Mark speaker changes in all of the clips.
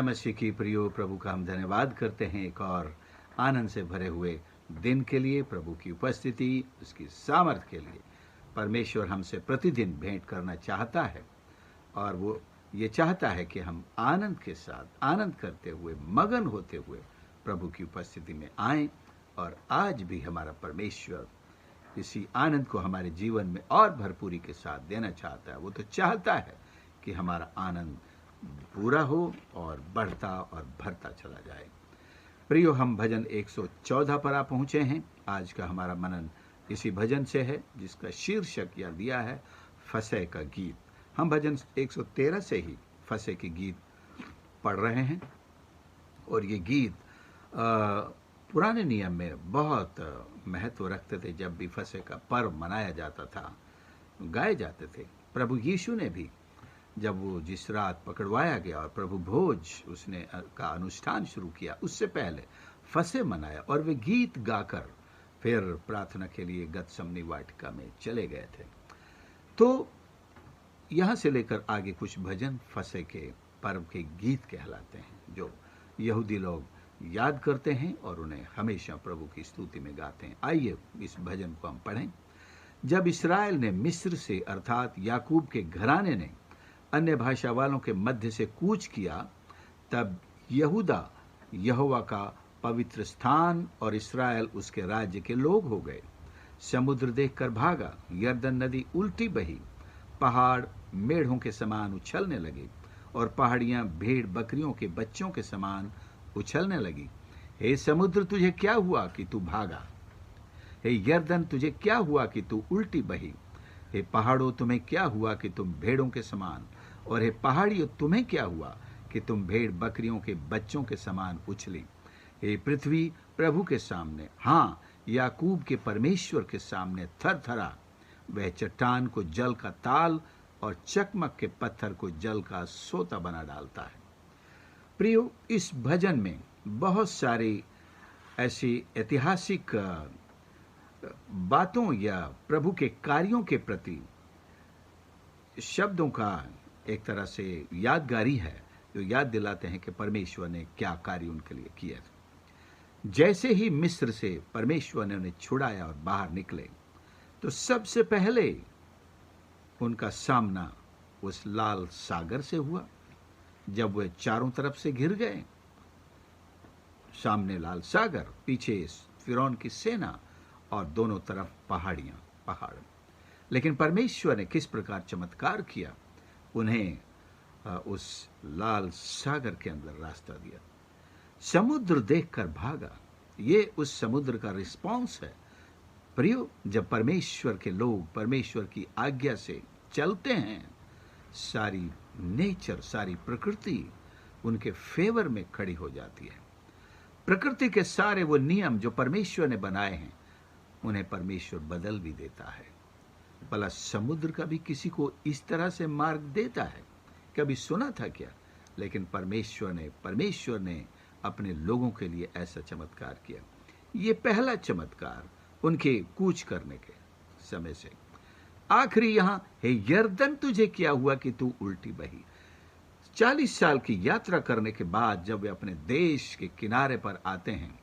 Speaker 1: मसीह की प्रियो, प्रभु का हम धन्यवाद करते हैं एक और आनंद से भरे हुए दिन के लिए, प्रभु की उपस्थिति, उसकी सामर्थ के लिए। परमेश्वर हमसे प्रतिदिन भेंट करना चाहता है और वो ये चाहता है कि हम आनंद के साथ, आनंद करते हुए, मगन होते हुए प्रभु की उपस्थिति में आएं। और आज भी हमारा परमेश्वर इसी आनंद को हमारे जीवन में और भरपूरी के साथ देना चाहता है। वो तो चाहता है कि हमारा आनंद पूरा हो और बढ़ता और भरता चला जाए। प्रियो, हम भजन 114 पर आ पहुंचे हैं। आज का हमारा मनन इसी भजन से है, जिसका शीर्षक यह दिया है फसह का गीत। हम भजन 113 से ही फसह के गीत पढ़ रहे हैं और ये गीत पुराने नियम में बहुत महत्व रखते थे। जब भी फसह का पर्व मनाया जाता था, गाए जाते थे। प्रभु यीशु ने भी जब वो जिस रात पकड़वाया गया और प्रभु भोज उसने का अनुष्ठान शुरू किया, उससे पहले फसह मनाया और वे गीत गाकर फिर प्रार्थना के लिए गतसमनी वाटिका में चले गए थे। तो यहाँ से लेकर आगे कुछ भजन फसह के पर्व के गीत कहलाते हैं, जो यहूदी लोग याद करते हैं और उन्हें हमेशा प्रभु की स्तुति में गाते हैं। आइए इस भजन को हम पढ़ें। जब इस्राएल ने मिस्र से अर्थात याकूब के घराने ने अन्य भाषा वालों के मध्य से कूच किया, तब यहूदा यहोवा का पवित्र स्थान और इस्राएल उसके राज्य के लोग हो गए। समुद्र देखकर भागा, यरदन नदी उल्टी बही, पहाड़ मेढ़ों के समान उछलने लगे और पहाड़ियां भेड़ बकरियों के बच्चों के समान उछलने लगी। हे समुद्र, तुझे क्या हुआ कि तू भागा? हे यरदन, तुझे क्या हुआ कि तू उल्टी बही? हे पहाड़ों, तुम्हें क्या हुआ कि तुम भेड़ों के समान, और हे पहाड़ियों, तुम्हें क्या हुआ कि तुम भेड़ बकरियों के बच्चों के समान उछली? हे पृथ्वी, प्रभु के सामने, हाँ, याकूब के परमेश्वर के सामने थरथरा। वह चट्टान को जल का ताल और चकमक के पत्थर को जल का सोता बना डालता है। प्रियो, इस भजन में बहुत सारी ऐसी ऐतिहासिक बातों या प्रभु के कार्यों के प्रति शब्दों का एक तरह से यादगारी है, जो याद दिलाते हैं कि परमेश्वर ने क्या कार्य उनके लिए किया। जैसे ही मिस्र से परमेश्वर ने उन्हें छुड़ाया और बाहर निकले, तो सबसे पहले उनका सामना उस लाल सागर से हुआ। जब वे चारों तरफ से घिर गए, सामने लाल सागर, पीछे फिरौन की सेना और दोनों तरफ पहाड़ियां, पहाड़। लेकिन परमेश्वर ने किस प्रकार चमत्कार किया, उन्हें उस लाल सागर के अंदर रास्ता दिया। समुद्र देखकर भागा, ये उस समुद्र का रिस्पॉन्स है। प्रियो, जब परमेश्वर के लोग परमेश्वर की आज्ञा से चलते हैं, सारी नेचर, सारी प्रकृति उनके फेवर में खड़ी हो जाती है। प्रकृति के सारे वो नियम जो परमेश्वर ने बनाए हैं, उन्हें परमेश्वर बदल भी देता है। भला समुद्र कभी किसी को इस तरह से मार्ग देता है? कभी सुना था क्या? लेकिन परमेश्वर ने अपने लोगों के लिए ऐसा चमत्कार किया। ये पहला चमत्कार उनके कूच करने के समय से। आखिरी यहां, हे यरदन, तुझे क्या हुआ कि तू उल्टी बही? 40 साल की यात्रा करने के बाद जब वे अपने देश के किनारे पर आते हैं,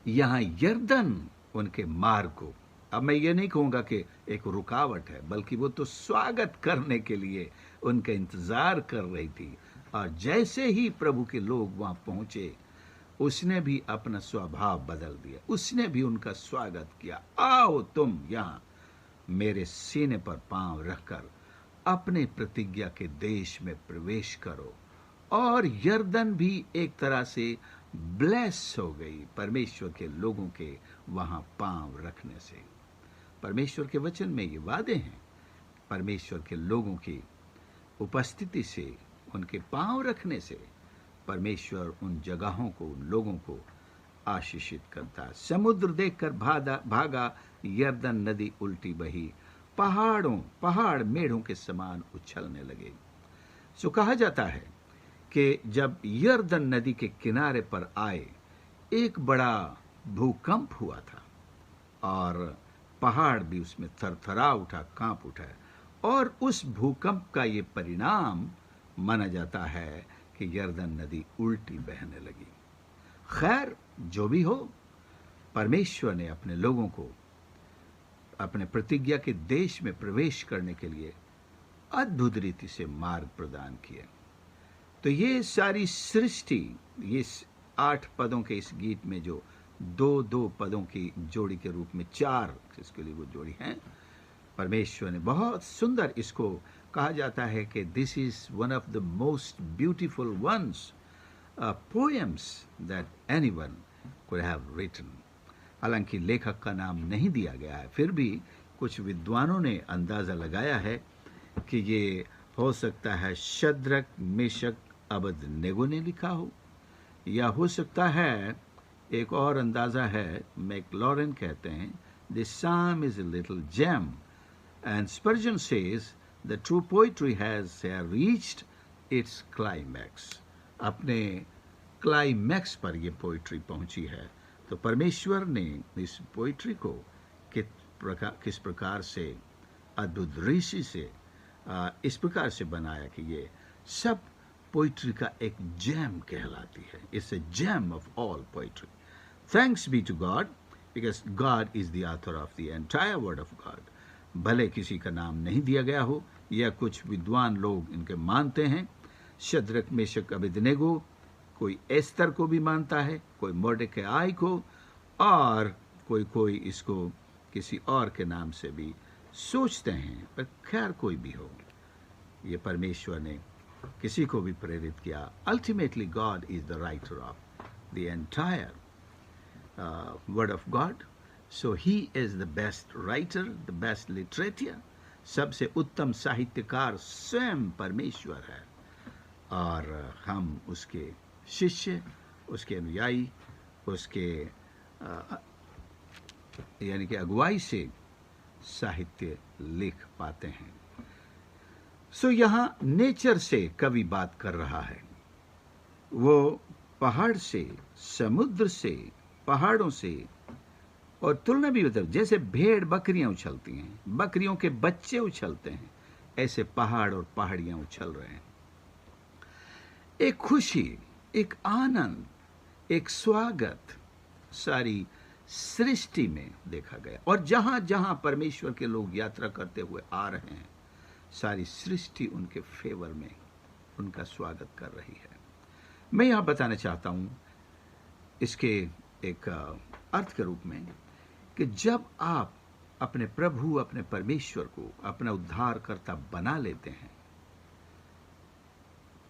Speaker 1: यहां यरदन उनके मार्ग को, अब मैं ये नहीं कहूंगा कि एक रुकावट है, बल्कि वो तो स्वागत करने के लिए उनका इंतजार कर रही थी। और जैसे ही प्रभु के लोग वहां पहुंचे, उसने भी अपना स्वभाव बदल दिया। उसने भी उनका स्वागत किया। आओ तुम यहां मेरे सीने पर पांव रखकर अपने प्रतिज्ञा के देश में प्रवेश करो। और यरदन भी एक तरह से ब्लेस हो गई परमेश्वर के लोगों के वहां पांव रखने से। परमेश्वर के वचन में ये वादे हैं। परमेश्वर के लोगों की उपस्थिति से, उनके पांव रखने से परमेश्वर उन जगहों को, उन लोगों को आशीषित करता है। समुद्र देखकर भागा, यरदन नदी उल्टी बही, पहाड़ मेढ़ों के समान उछलने लगे। सो कहा जाता है कि जब यरदन नदी के किनारे पर आए, एक बड़ा भूकंप हुआ था और पहाड़ भी उसमें थरथरा उठा, कांप उठा। और उस भूकंप का ये परिणाम माना जाता है कि यरदन नदी उल्टी बहने लगी। खैर, जो भी हो, परमेश्वर ने अपने लोगों को अपने प्रतिज्ञा के देश में प्रवेश करने के लिए अद्भुत रीति से मार्ग प्रदान किए। तो ये सारी सृष्टि, ये 8 पदों के इस गीत में जो 2-2 पदों की जोड़ी के रूप में 4 इसके लिए वो जोड़ी है, परमेश्वर ने बहुत सुंदर, इसको कहा जाता है कि this is one of the most beautiful ones poems that anyone could have written. हालांकि लेखक का नाम नहीं दिया गया है, फिर भी कुछ विद्वानों ने अंदाजा लगाया है कि ये हो सकता है शद्रक, मेशक, अबेदनेगो ने लिखा हो, या हो सकता है एक और अंदाजा है, मैकलॉरेन कहते हैं, this psalm is a little gem and Spurgeon says the true poetry has reached its climax. अपने क्लाइमैक्स पर ये पोइट्री पहुंची है। तो परमेश्वर ने इस पोइट्री को किस प्रकार से अद्भुत ऋषि से इस प्रकार से बनाया कि ये सब पोइट्री का एक जैम कहलाती है। It's a gem of all poetry. Thanks be to God, because God is the author of the entire word of God. भले किसी का नाम नहीं दिया गया हो, या कुछ विद्वान लोग इनके मानते हैं, शद्रक, मेशक, अबेदनेगो, कोई एस्तर को भी मानता है, कोई मोर्देखाई को, और कोई इसको किसी और के नाम से भी सोचते हैं। पर खैर, कोई भी हो, ये परमेश्वर ने किसी को भी प्रेरित किया। Ultimately God is the writer of the entire word of God, so he is the best writer, the best literature. सबसे उत्तम साहित्यकार स्वयं परमेश्वर है, और हम उसके शिष्य, उसके अनुयायी, उसके यानी कि अगुवाई से साहित्य लिख पाते हैं। सो यहाँ नेचर से कवि बात कर रहा है। वो पहाड़ से, समुद्र से, पहाड़ों से, और तुलना भी मतलब जैसे भेड़ बकरियां उछलती हैं, बकरियों के बच्चे उछलते हैं, ऐसे पहाड़ और पहाड़ियां उछल रहे हैं। एक खुशी, एक आनंद, एक स्वागत सारी सृष्टि में देखा गया। और जहां जहां परमेश्वर के लोग यात्रा करते हुए आ रहे हैं, सारी सृष्टि उनके फेवर में उनका स्वागत कर रही है। मैं यहां बताना चाहता हूं इसके एक अर्थ के रूप में कि जब आप अपने प्रभु, अपने परमेश्वर को अपना उद्धारकर्ता बना लेते हैं,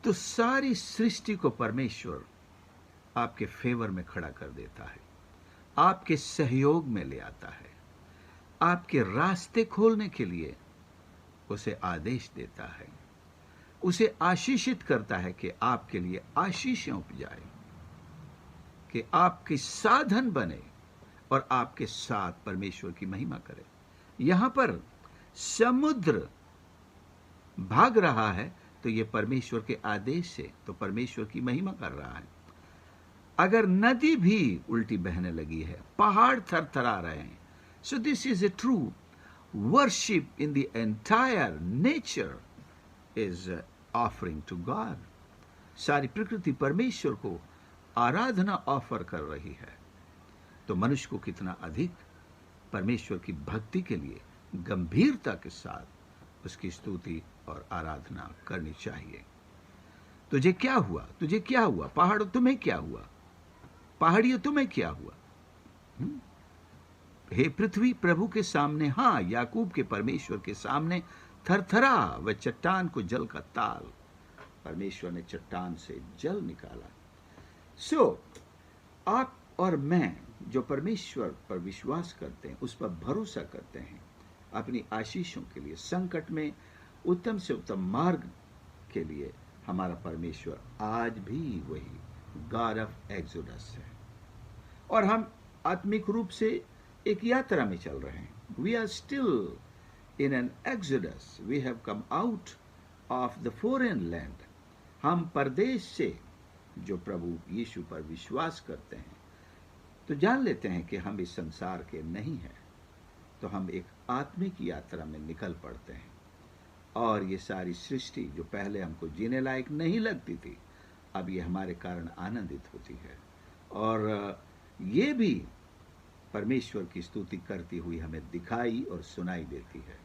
Speaker 1: तो सारी सृष्टि को परमेश्वर आपके फेवर में खड़ा कर देता है, आपके सहयोग में ले आता है, आपके रास्ते खोलने के लिए उसे आदेश देता है, उसे आशीषित करता है कि आपके लिए आशीषें उपजाए, कि आपके साधन बने और आपके साथ परमेश्वर की महिमा करे। यहां पर समुद्र भाग रहा है तो ये परमेश्वर के आदेश से, तो परमेश्वर की महिमा कर रहा है। अगर नदी भी उल्टी बहने लगी है, पहाड़ थरथरा रहे हैं, so this is a true worship in the entire nature is offering to God. सारी प्रकृति परमेश्वर को आराधना ऑफर कर रही है। तो मनुष्य को कितना अधिक परमेश्वर की भक्ति के लिए गंभीरता के साथ उसकी स्तुति और आराधना करनी चाहिए। तुझे क्या हुआ, तुझे क्या हुआ, पहाड़ों तुम्हें क्या हुआ, पहाड़ियों तुम्हें क्या हुआ? हे पृथ्वी प्रभु के सामने, हां, याकूब के परमेश्वर के सामने थरथरा। वह चट्टान को जल का ताल, परमेश्वर ने चट्टान से जल निकाला। आप और मैं जो परमेश्वर पर विश्वास करते हैं, उस पर भरोसा करते हैं अपनी आशीषों के लिए, संकट में उत्तम से उत्तम मार्ग के लिए, हमारा परमेश्वर आज भी वही गॉड ऑफ एक्सोडस है। और हम आत्मिक रूप से एक यात्रा में चल रहे हैं। We are still in an exodus, we have come out of the foreign land. हम परदेश से जो प्रभु यीशु पर विश्वास करते हैं, तो जान लेते हैं कि हम इस संसार के नहीं हैं, तो हम एक आत्मिक यात्रा में निकल पड़ते हैं। और ये सारी सृष्टि जो पहले हमको जीने लायक नहीं लगती थी, अब ये हमारे कारण आनंदित होती है और ये भी परमेश्वर की स्तुति करती हुई हमें दिखाई और सुनाई देती है।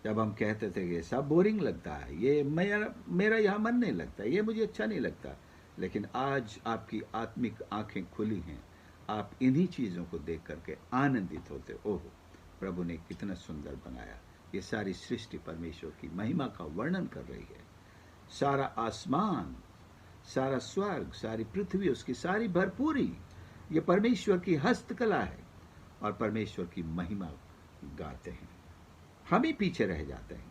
Speaker 1: जब हम कहते थे कि सब बोरिंग लगता है, ये मेरा यहाँ मन नहीं लगता, ये मुझे अच्छा नहीं लगता, लेकिन आज आपकी आत्मिक आंखें खुली हैं, आप इन्हीं चीज़ों को देख करके आनंदित होते। ओह, प्रभु ने कितना सुंदर बनाया। ये सारी सृष्टि परमेश्वर की महिमा का वर्णन कर रही है। सारा आसमान, सारा स्वर्ग, सारी पृथ्वी, उसकी सारी भरपूरी, ये परमेश्वर की हस्तकला है और परमेश्वर की महिमा गाते हैं। हम ही पीछे रह जाते हैं।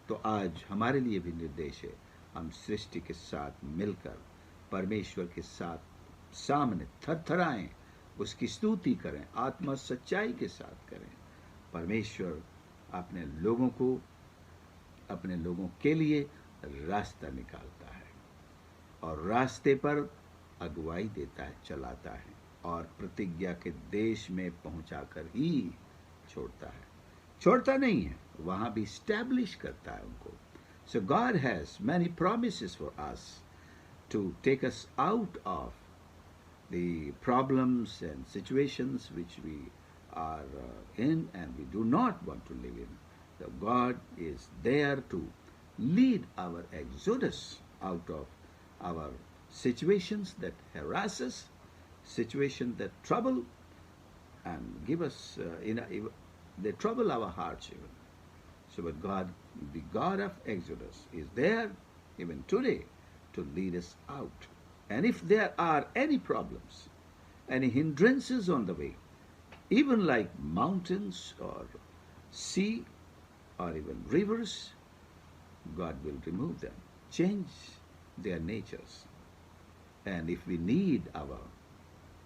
Speaker 1: तो आज हमारे लिए भी निर्देश है, हम सृष्टि के साथ मिलकर परमेश्वर के साथ सामने थरथराएं, उसकी स्तुति करें, आत्मा सच्चाई के साथ करें। परमेश्वर अपने लोगों के लिए रास्ता निकालता है और रास्ते पर अगुवाई देता है, चलाता है और प्रतिज्ञा के देश में पहुंचाकर ही छोड़ता नहीं है, वहां भी स्टैब्लिश करता है उनको। So god has many promises for us to take us out of the problems and situations which we are in and we do not want to live in. So God is there to lead our exodus out of our situations that harass us, situations that trouble and give us, they trouble our hearts even. So but God, the God of Exodus, is there even today to lead us out. And if there are any problems, any hindrances on the way, even like mountains or sea or even rivers, God will remove them, change their natures. And if we need our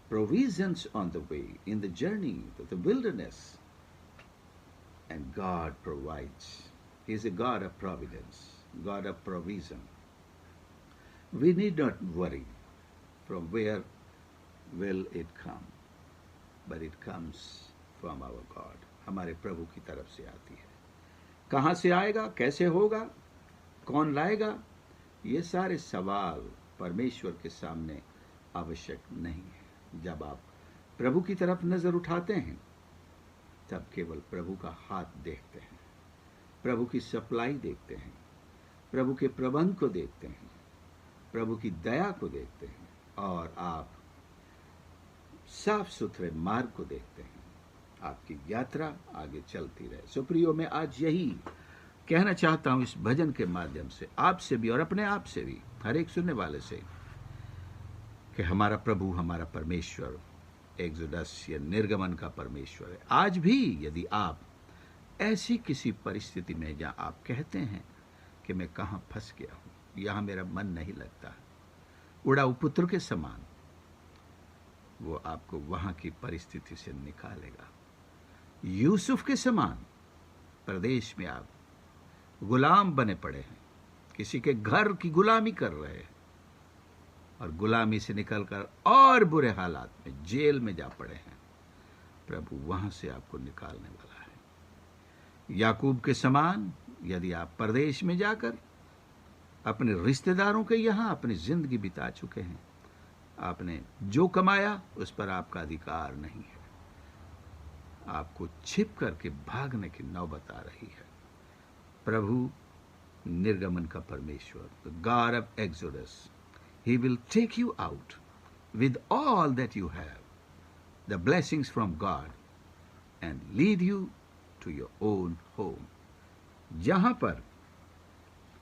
Speaker 1: provisions on the way, in the journey to the wilderness, and God provides. He is a God of providence, God of provision. We need not worry from where will it come, but it comes from our God. हमारे प्रभु की तरफ से आती है। कहाँ से आएगा, कैसे होगा, कौन लाएगा, ये सारे सवाल परमेश्वर के सामने आवश्यक नहीं है। जब आप प्रभु की तरफ नजर उठाते हैं तब केवल प्रभु का हाथ देखते हैं, प्रभु की सप्लाई देखते हैं, प्रभु के प्रबंध को देखते हैं, प्रभु की दया को देखते हैं और आप साफ सुथरे मार्ग को देखते हैं। आपकी यात्रा आगे चलती रहे। सो प्रियो, मैं आज यही कहना चाहता हूं इस भजन के माध्यम से आपसे भी और अपने आप से भी, हर एक सुनने वाले से, कि हमारा प्रभु, हमारा परमेश्वर एक्सोडस या निर्गमन का परमेश्वर है। आज भी यदि आप ऐसी किसी परिस्थिति में जहां आप कहते हैं कि मैं कहां फंस गया हूं, यहां मेरा मन नहीं लगता, उड़ाऊ पुत्र के समान वो आपको वहां की परिस्थिति से निकालेगा। यूसुफ के समान प्रदेश में आप गुलाम बने पड़े हैं, किसी के घर की गुलामी कर रहे हैं और गुलामी से निकलकर और बुरे हालात में जेल में जा पड़े हैं, प्रभु वहां से आपको निकालने वाला है। याकूब के समान यदि आप परदेश में जाकर अपने रिश्तेदारों के यहां अपनी जिंदगी बिता चुके हैं, आपने जो कमाया उस पर आपका अधिकार नहीं है, आपको छिप करके भागने की नौबत आ रही है। प्रभु निर्गमन का परमेश्वर, the God of exodus, he will take you out with all that you have, the blessings from God, and lead you to your own home. जहां पर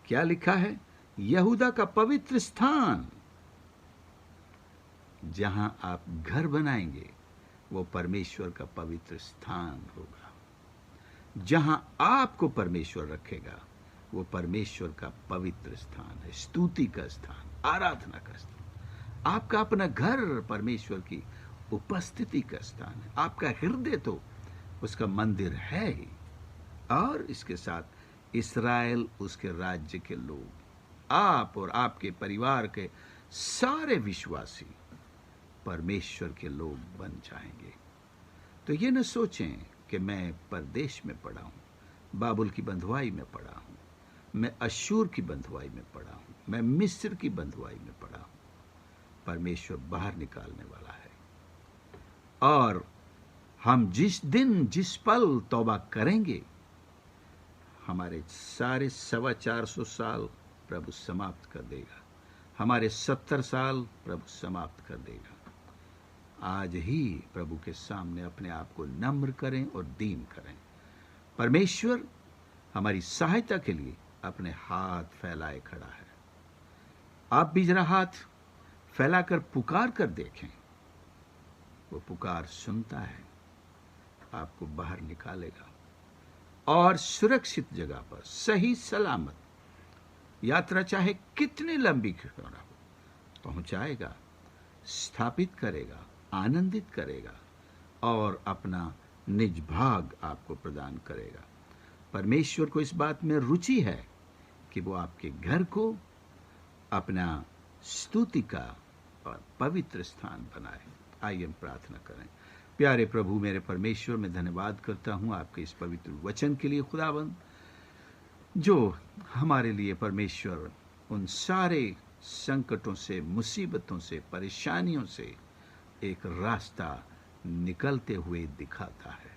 Speaker 1: क्या लिखा है, यहूदा का पवित्र स्थान, जहां आप घर बनाएंगे वो परमेश्वर का पवित्र स्थान होगा। जहां आपको परमेश्वर रखेगा वो परमेश्वर का पवित्र स्थान है, स्तुति का स्थान, आराधना का स्थान। आपका अपना घर परमेश्वर की उपस्थिति का स्थान है। आपका हृदय तो उसका मंदिर है ही, और इसके साथ इस्राएल, उसके राज्य के लोग, आप और आपके परिवार के सारे विश्वासी परमेश्वर के लोग बन जाएंगे। तो ये न सोचें कि मैं परदेश में पड़ा हूं, बाबुल की बंधुआई में पड़ा हूं, मैं अश्शूर की बंधुआई में पड़ा हूं। मैं मिस्र की बंधुआई में पड़ा हूं। परमेश्वर बाहर निकालने वाला है, और हम जिस दिन जिस पल तौबा करेंगे, हमारे सारे 425 साल प्रभु समाप्त कर देगा, हमारे 70 साल प्रभु समाप्त कर देगा। आज ही प्रभु के सामने अपने आप को नम्र करें और दीन करें। परमेश्वर हमारी सहायता के लिए अपने हाथ फैलाए खड़ा है। आप भी जरा हाथ फैलाकर पुकार कर देखें, वो पुकार सुनता है, आपको बाहर निकालेगा और सुरक्षित जगह पर सही सलामत, यात्रा चाहे कितनी लंबी क्यों ना हो, पहुंचाएगा, स्थापित करेगा, आनंदित करेगा और अपना निज भाग आपको प्रदान करेगा। परमेश्वर को इस बात में रुचि है कि वो आपके घर को अपना स्तुति का और पवित्र स्थान बनाए। आइए हम प्रार्थना करें। प्यारे प्रभु मेरे परमेश्वर, मैं धन्यवाद करता हूँ आपके इस पवित्र वचन के लिए खुदावंद, जो हमारे लिए परमेश्वर उन सारे संकटों से, मुसीबतों से, परेशानियों से एक रास्ता निकलते हुए दिखाता है।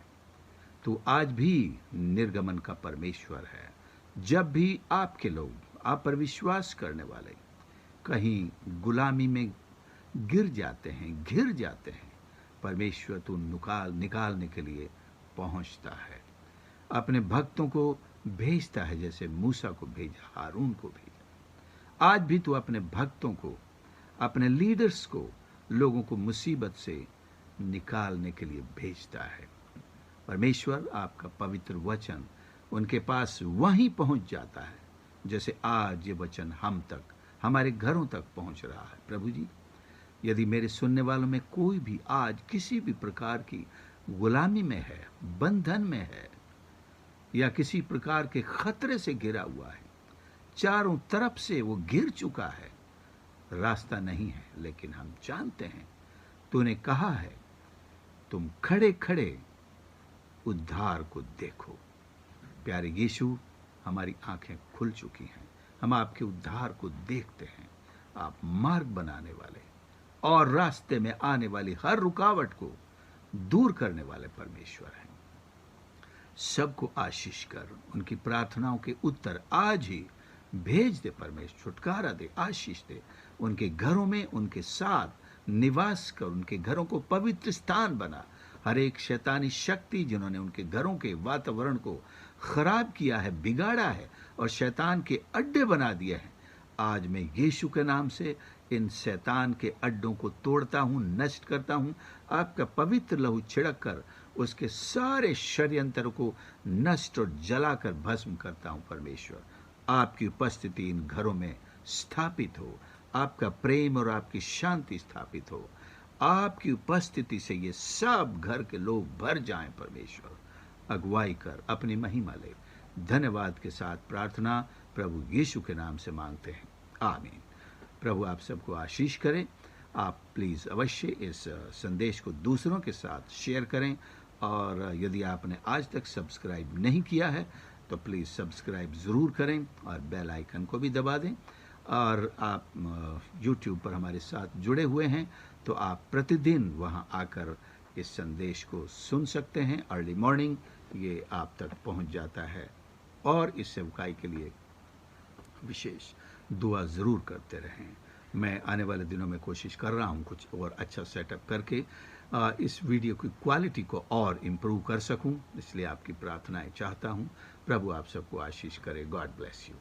Speaker 1: तो आज भी निर्गमन का परमेश्वर है। जब भी आपके लोग, आप पर विश्वास करने वाले कहीं गुलामी में गिर जाते हैं, घिर जाते हैं, परमेश्वर तू निकालने के लिए पहुंचता है। अपने भक्तों को भेजता है, जैसे मूसा को भेजा, हारून को भेजा। आज भी तू अपने भक्तों को, अपने लीडर्स को, लोगों को मुसीबत से निकालने के लिए भेजता है। परमेश्वर, आपका पवित्र वचन उनके पास वहीं पहुंच जाता है जैसे आज ये वचन हम तक, हमारे घरों तक पहुंच रहा है। प्रभु जी, यदि मेरे सुनने वालों में कोई भी आज किसी भी प्रकार की गुलामी में है, बंधन में है, या किसी प्रकार के खतरे से घिरा हुआ है, चारों तरफ से वो घिर चुका है, रास्ता नहीं है, लेकिन हम जानते हैं तूने कहा है, तुम खड़े खड़े उद्धार को देखो। प्यारे यीशु, हमारी आंखें खुल चुकी हैं, हम आपके उद्धार को देखते हैं। आप मार्ग बनाने वाले और रास्ते में आने वाली हर रुकावट को दूर करने वाले परमेश्वर हैं। सबको आशीष कर, उनकी प्रार्थनाओं के उत्तर आज ही भेज दे परमेश्वर, छुटकारा दे, आशीष दे। उनके घरों में उनके साथ निवास कर, उनके घरों को पवित्र स्थान बना। हर एक शैतानी शक्ति जिन्होंने उनके घरों के वातावरण को खराब किया है, बिगाड़ा है और शैतान के अड्डे बना दिए हैं, आज मैं यीशु के नाम से इन शैतान के अड्डों को तोड़ता हूं, नष्ट करता हूं। आपका पवित्र लहू छिड़क कर उसके सारे षड्यंत्र को नष्ट और जलाकर भस्म करता हूं। परमेश्वर, आपकी उपस्थिति इन घरों में स्थापित हो, आपका प्रेम और आपकी शांति स्थापित हो। आपकी उपस्थिति से ये सब घर के लोग भर जाएं। परमेश्वर, अगुवाई कर, अपनी महिमा ले। धन्यवाद के साथ प्रार्थना प्रभु यीशु के नाम से मांगते हैं, आमीन। प्रभु आप सबको आशीष करें। आप प्लीज़ अवश्य इस संदेश को दूसरों के साथ शेयर करें, और यदि आपने आज तक सब्सक्राइब नहीं किया है तो प्लीज़ सब्सक्राइब ज़रूर करें और बेल आइकन को भी दबा दें। और आप YouTube पर हमारे साथ जुड़े हुए हैं तो आप प्रतिदिन वहां आकर इस संदेश को सुन सकते हैं। अर्ली मॉर्निंग ये आप तक पहुंच जाता है, और इस सेवकाई के लिए विशेष दुआ ज़रूर करते रहें। मैं आने वाले दिनों में कोशिश कर रहा हूं कुछ और अच्छा सेटअप करके इस वीडियो की क्वालिटी को और इम्प्रूव कर सकूं, इसलिए आपकी प्रार्थनाएं चाहता हूं। प्रभु आप सबको आशीष करे। God bless you.